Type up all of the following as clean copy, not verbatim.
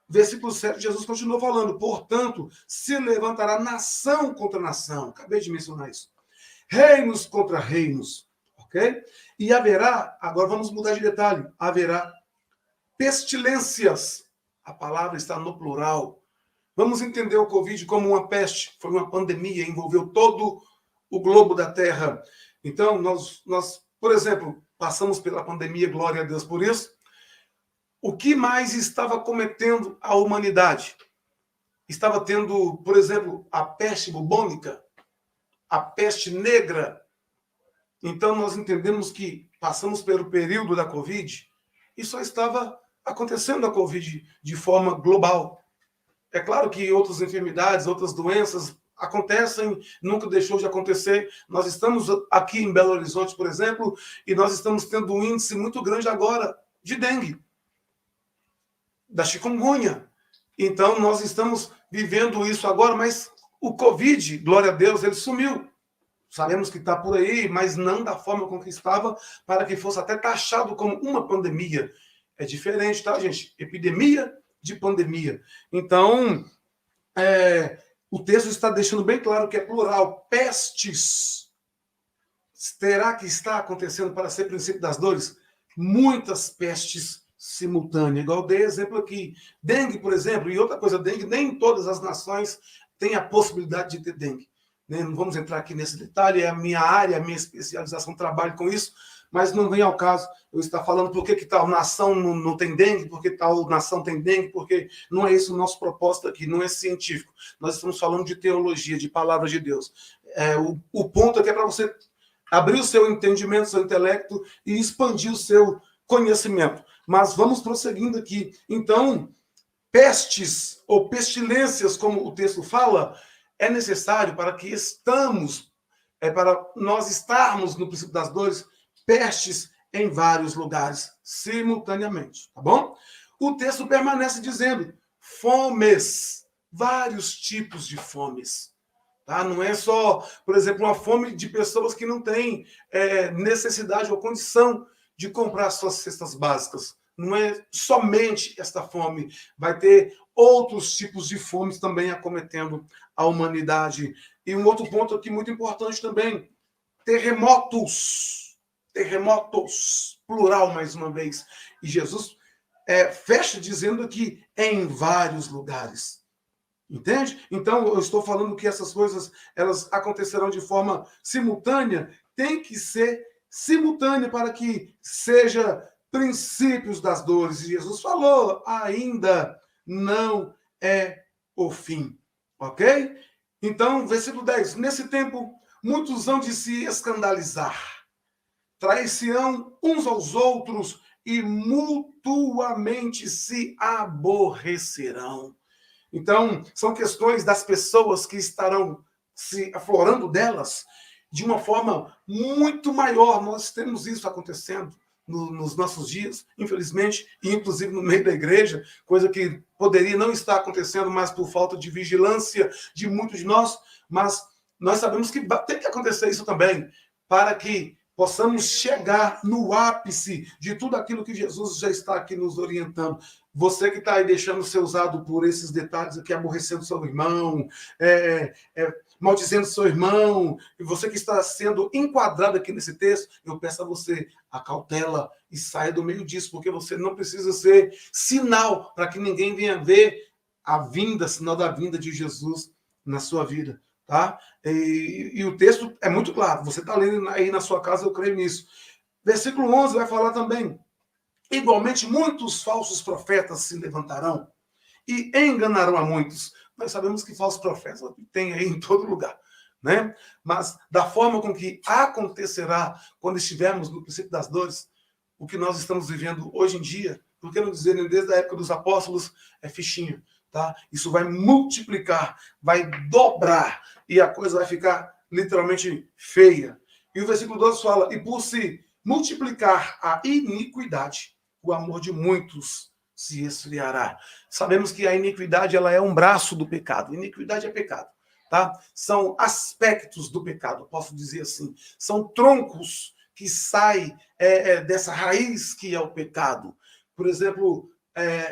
versículo 7, Jesus continuou falando, portanto, se levantará nação contra nação. Acabei de mencionar isso. Reinos contra reinos, ok? E haverá, agora vamos mudar de detalhe, haverá pestilências. A palavra está no plural. Vamos entender o Covid como uma peste, foi uma pandemia, envolveu todo o globo da Terra. Então, nós, por exemplo, passamos pela pandemia, glória a Deus por isso. O que mais estava cometendo a humanidade? Estava tendo, por exemplo, a peste bubônica, a peste negra. Então, nós entendemos que passamos pelo período da Covid e só estava acontecendo a Covid de forma global. É claro que outras enfermidades, outras doenças acontecem, nunca deixou de acontecer. Nós estamos aqui em Belo Horizonte, por exemplo, e nós estamos tendo um índice muito grande agora de dengue, da chikungunya. Então, nós estamos vivendo isso agora, mas o Covid, glória a Deus, ele sumiu. Sabemos que está por aí, mas não da forma com que estava, para que fosse até taxado como uma pandemia. É diferente, tá, gente? Epidemia de pandemia. Então, o texto está deixando bem claro que é plural. Pestes. Terá que estar acontecendo para ser princípio das dores? Muitas pestes simultâneas. Igual dei exemplo aqui. Dengue, por exemplo, e outra coisa, dengue, nem todas as nações têm a possibilidade de ter dengue. Não vamos entrar aqui nesse detalhe, é a minha área, a minha especialização, trabalho com isso, mas não vem ao caso eu estar falando por que tal nação não tem dengue, por que tal nação tem dengue, porque não é isso o nosso propósito aqui, não é científico. Nós estamos falando de teologia, de palavra de Deus. O ponto aqui é para você abrir o seu entendimento, seu intelecto e expandir o seu conhecimento. Mas vamos prosseguindo aqui. Então, pestes ou pestilências, como o texto fala, é necessário para que para nós estarmos no princípio das dores, pestes em vários lugares, simultaneamente, tá bom? O texto permanece dizendo fomes, vários tipos de fomes. Tá? Não é só, por exemplo, uma fome de pessoas que não têm necessidade ou condição de comprar suas cestas básicas. Não é somente esta fome, vai ter outros tipos de fomes também acometendo a humanidade. E um outro ponto aqui muito importante também, terremotos. Terremotos, plural mais uma vez. E Jesus fecha dizendo aqui em vários lugares. Entende? Então, eu estou falando que essas coisas elas acontecerão de forma simultânea, tem que ser simultânea para que seja princípios das dores. E Jesus falou, ainda não é o fim. Ok? Então, versículo 10. Nesse tempo, muitos hão de se escandalizar, trair-se-ão uns aos outros e mutuamente se aborrecerão. Então, são questões das pessoas que estarão se aflorando delas de uma forma muito maior. Nós temos isso acontecendo nos nossos dias, infelizmente, e inclusive no meio da igreja, coisa que poderia não estar acontecendo, mas por falta de vigilância de muitos de nós, mas nós sabemos que tem que acontecer isso também, para que possamos chegar no ápice de tudo aquilo que Jesus já está aqui nos orientando. Você que está aí deixando ser usado por esses detalhes aqui, aborrecendo seu irmão, maldizendo seu irmão, e você que está sendo enquadrado aqui nesse texto, eu peço a você a cautela e saia do meio disso, porque você não precisa ser sinal para que ninguém venha ver a vinda, sinal da vinda de Jesus na sua vida. Tá? E o texto é muito claro, você está lendo aí na sua casa, eu creio nisso. Versículo 11 vai falar também, igualmente muitos falsos profetas se levantarão e enganarão a muitos. Nós sabemos que falsos profetas tem aí em todo lugar, né? Mas da forma com que acontecerá quando estivermos no princípio das dores, o que nós estamos vivendo hoje em dia, por que não dizer desde a época dos apóstolos, é fichinha. Tá? Isso vai multiplicar, vai dobrar, e a coisa vai ficar literalmente feia. E o versículo 12 fala, e por se multiplicar a iniquidade, o amor de muitos se esfriará. Sabemos que a iniquidade ela é um braço do pecado. Iniquidade é pecado. Tá? São aspectos do pecado, posso dizer assim. São troncos que saem dessa raiz que é o pecado. Por exemplo,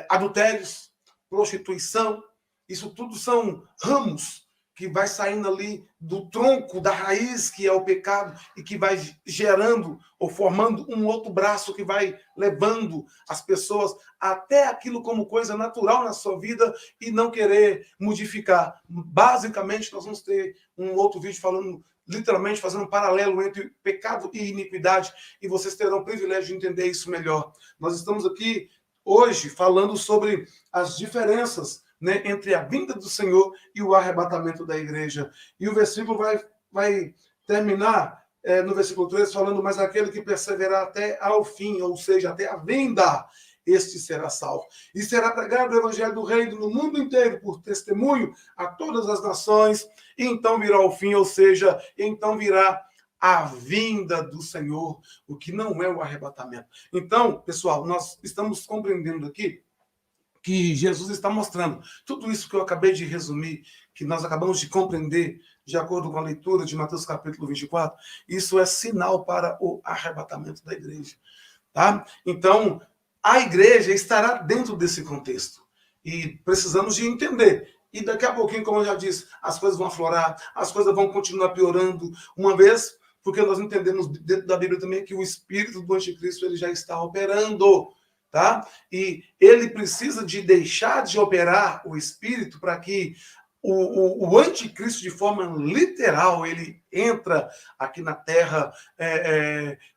adultérios, prostituição. Isso tudo são ramos que vai saindo ali do tronco, da raiz, que é o pecado, e que vai gerando ou formando um outro braço que vai levando as pessoas até aquilo como coisa natural na sua vida e não querer modificar. Basicamente, nós vamos ter um outro vídeo falando, literalmente, fazendo um paralelo entre pecado e iniquidade, e vocês terão o privilégio de entender isso melhor. Nós estamos aqui hoje falando sobre as diferenças, né, entre a vinda do Senhor e o arrebatamento da igreja. E o versículo vai terminar no versículo 13 falando, mas aquele que perseverar até ao fim, ou seja, até a vinda, este será salvo. E será pregado o evangelho do reino no mundo inteiro por testemunho a todas as nações, e então virá o fim, ou seja, então virá a vinda do Senhor, o que não é o arrebatamento. Então, pessoal, nós estamos compreendendo aqui que Jesus está mostrando tudo isso que eu acabei de resumir, que nós acabamos de compreender, de acordo com a leitura de Mateus capítulo 24, isso é sinal para o arrebatamento da igreja. Tá? Então, a igreja estará dentro desse contexto. E precisamos de entender. E daqui a pouquinho, como eu já disse, as coisas vão aflorar, as coisas vão continuar piorando, uma vez, porque nós entendemos dentro da Bíblia também que o espírito do anticristo ele já está operando. Tá? E ele precisa de deixar de operar o espírito para que o anticristo, de forma literal, ele entra aqui na terra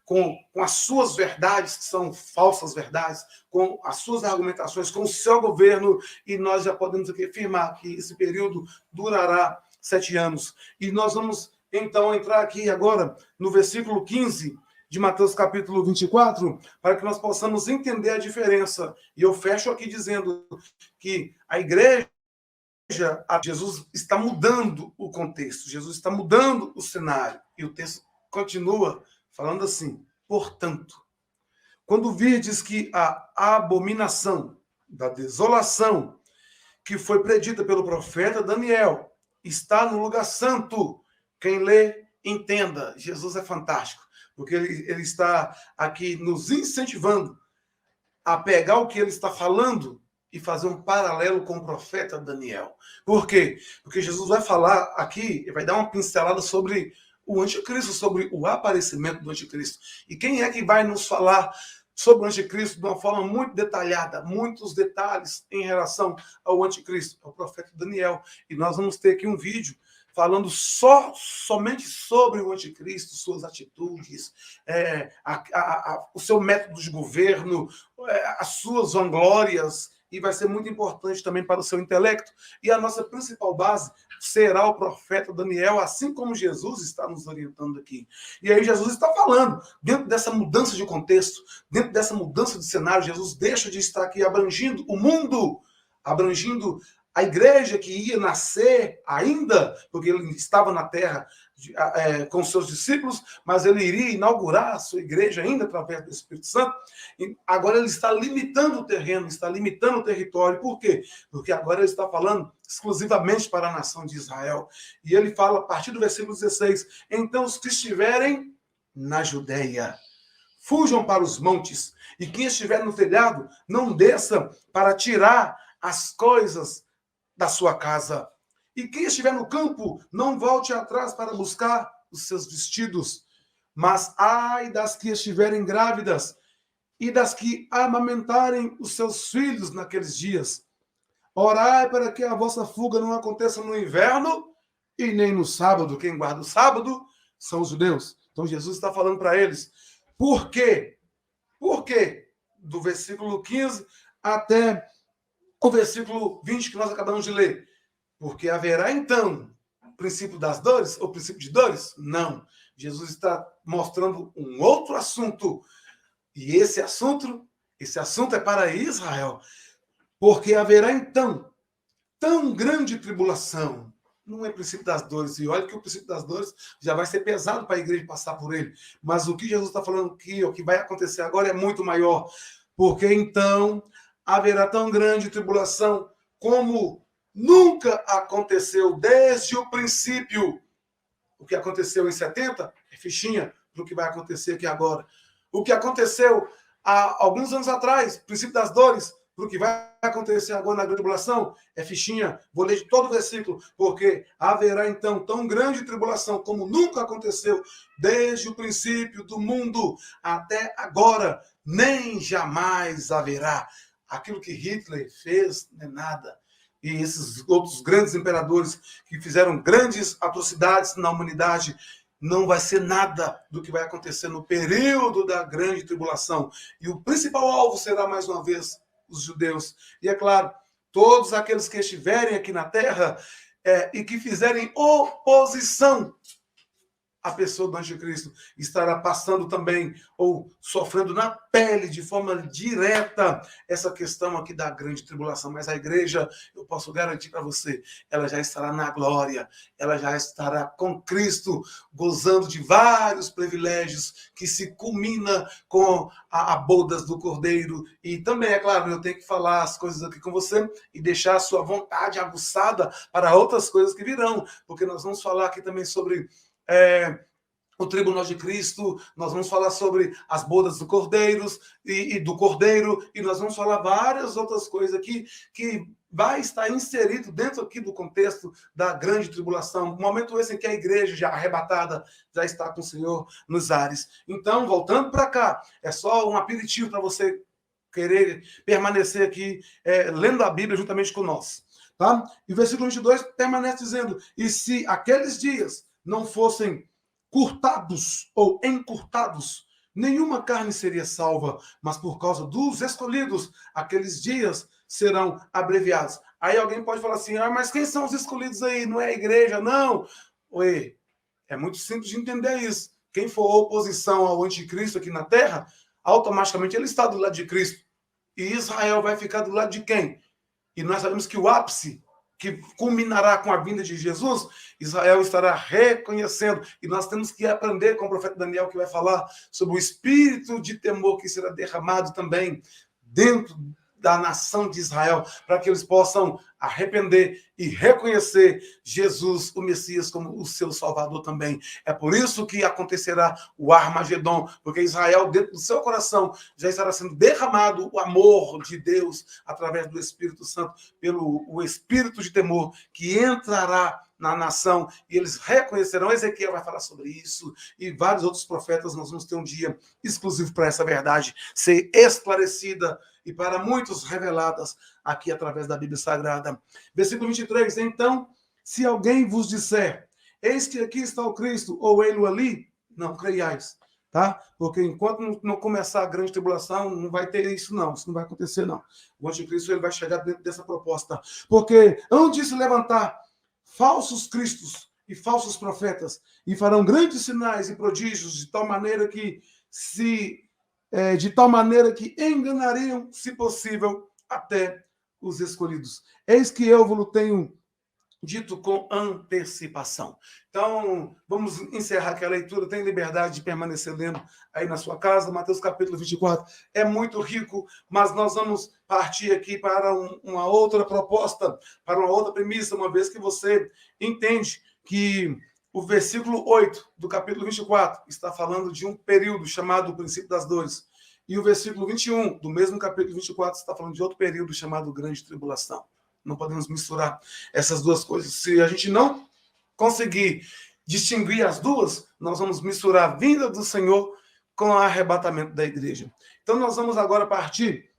com as suas verdades, que são falsas verdades, com as suas argumentações, com o seu governo, e nós já podemos aqui afirmar que esse período durará 7 anos. E nós vamos, então, entrar aqui agora no versículo 15, de Mateus capítulo 24, para que nós possamos entender a diferença. E eu fecho aqui dizendo que a igreja, Jesus está mudando o contexto, Jesus está mudando o cenário. E o texto continua falando assim, portanto, quando virdes que a abominação da desolação que foi predita pelo profeta Daniel está no lugar santo, quem lê, entenda. Jesus é fantástico. Porque ele está aqui nos incentivando a pegar o que ele está falando e fazer um paralelo com o profeta Daniel. Por quê? Porque Jesus vai falar aqui, vai dar uma pincelada sobre o anticristo, sobre o aparecimento do anticristo. E quem é que vai nos falar sobre o anticristo de uma forma muito detalhada, muitos detalhes em relação ao anticristo? É o profeta Daniel. E nós vamos ter aqui um vídeo falando somente sobre o anticristo, suas atitudes, o seu método de governo, as suas vanglórias, e vai ser muito importante também para o seu intelecto. E a nossa principal base será o profeta Daniel, assim como Jesus está nos orientando aqui. E aí Jesus está falando, dentro dessa mudança de contexto, dentro dessa mudança de cenário, Jesus deixa de estar aqui abrangindo o mundo, abrangindo a igreja que ia nascer ainda, porque ele estava na terra com seus discípulos, mas ele iria inaugurar a sua igreja ainda através do Espírito Santo. E agora ele está limitando o terreno, está limitando o território. Por quê? Porque agora ele está falando exclusivamente para a nação de Israel. E ele fala, a partir do versículo 16, então os que estiverem na Judeia, fujam para os montes, e quem estiver no telhado, não desça para tirar as coisas da sua casa. E quem estiver no campo, não volte atrás para buscar os seus vestidos. Mas ai das que estiverem grávidas e das que amamentarem os seus filhos naqueles dias. Orai para que a vossa fuga não aconteça no inverno e nem no sábado. Quem guarda o sábado são os judeus. Então Jesus está falando para eles. Por quê? Por quê? Do versículo 15 até o versículo 20 que nós acabamos de ler. Porque haverá então princípio das dores ou princípio de dores? Não. Jesus está mostrando um outro assunto. E esse assunto é para Israel. Porque haverá então tão grande tribulação. Não é princípio das dores. E olha que o princípio das dores já vai ser pesado para a igreja passar por ele. Mas o que Jesus está falando aqui, o que vai acontecer agora é muito maior. Porque então haverá tão grande tribulação como nunca aconteceu desde o princípio. O que aconteceu em 70 é fichinha para o que vai acontecer aqui agora. O que aconteceu há alguns anos atrás, princípio das dores, para o que vai acontecer agora na grande tribulação, é fichinha. Vou ler de todo o versículo, porque haverá então tão grande tribulação como nunca aconteceu desde o princípio do mundo até agora, nem jamais haverá. Aquilo que Hitler fez não é nada. E esses outros grandes imperadores que fizeram grandes atrocidades na humanidade, não vai ser nada do que vai acontecer no período da grande tribulação. E o principal alvo será, mais uma vez, os judeus. E é claro, todos aqueles que estiverem aqui na terra e que fizerem oposição à pessoa do anticristo estará passando também ou sofrendo na pele de forma direta essa questão aqui da grande tribulação. Mas a igreja, eu posso garantir para você, ela já estará na glória, ela já estará com Cristo, gozando de vários privilégios que se culmina com a bodas do Cordeiro. E também, é claro, eu tenho que falar as coisas aqui com você e deixar a sua vontade aguçada para outras coisas que virão, porque nós vamos falar aqui também sobre o tribunal de Cristo, nós vamos falar sobre as bodas do Cordeiro, e nós vamos falar várias outras coisas aqui que vai estar inserido dentro aqui do contexto da grande tribulação, um momento esse em que a igreja já arrebatada já está com o Senhor nos ares. Então, voltando para cá, é só um aperitivo para você querer permanecer aqui lendo a Bíblia juntamente com nós. Tá? E o versículo 22 permanece dizendo: e se aqueles dias não fossem curtados ou encurtados, nenhuma carne seria salva, mas por causa dos escolhidos, aqueles dias serão abreviados. Aí alguém pode falar assim, mas quem são os escolhidos aí? Não é a igreja, não? Oi, é muito simples de entender isso. Quem for oposição ao anticristo aqui na terra, automaticamente ele está do lado de Cristo. E Israel vai ficar do lado de quem? E nós sabemos que o ápice que culminará com a vinda de Jesus, Israel estará reconhecendo. E nós temos que aprender com o profeta Daniel, que vai falar sobre o espírito de temor que será derramado também dentro da nação de Israel, para que eles possam arrepender e reconhecer Jesus, o Messias, como o seu Salvador também. É por isso que acontecerá o Armagedon, porque Israel, dentro do seu coração, já estará sendo derramado o amor de Deus através do Espírito Santo, pelo o espírito de temor que entrará na nação, e eles reconhecerão. Ezequiel vai falar sobre isso, e vários outros profetas. Nós vamos ter um dia exclusivo para essa verdade ser esclarecida e para muitos reveladas aqui através da Bíblia Sagrada. Versículo 23, então, se alguém vos disser, eis que aqui está o Cristo, ou ele ali, não creiais, tá? Porque enquanto não começar a grande tribulação, não vai ter isso não vai acontecer não. O anticristo ele vai chegar dentro dessa proposta, porque onde se levantar falsos cristos e falsos profetas, e farão grandes sinais e prodígios de tal maneira que enganariam, se possível, até os escolhidos. Eis que eu vos tenho dito com antecipação. Então, vamos encerrar aqui a leitura. Tem liberdade de permanecer lendo aí na sua casa. Mateus capítulo 24 é muito rico, mas nós vamos partir aqui para uma outra proposta, para uma outra premissa, uma vez que você entende que o versículo 8 do capítulo 24 está falando de um período chamado o princípio das dores. E o versículo 21 do mesmo capítulo 24 está falando de outro período chamado grande tribulação. Não podemos misturar essas duas coisas. Se a gente não conseguir distinguir as duas, nós vamos misturar a vinda do Senhor com o arrebatamento da igreja. Então nós vamos agora partir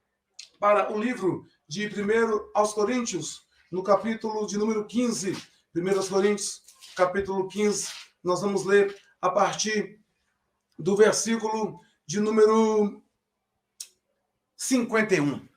para o livro de 1 aos Coríntios, no capítulo de número 15. 1 aos Coríntios, capítulo 15, nós vamos ler a partir do versículo de número 51.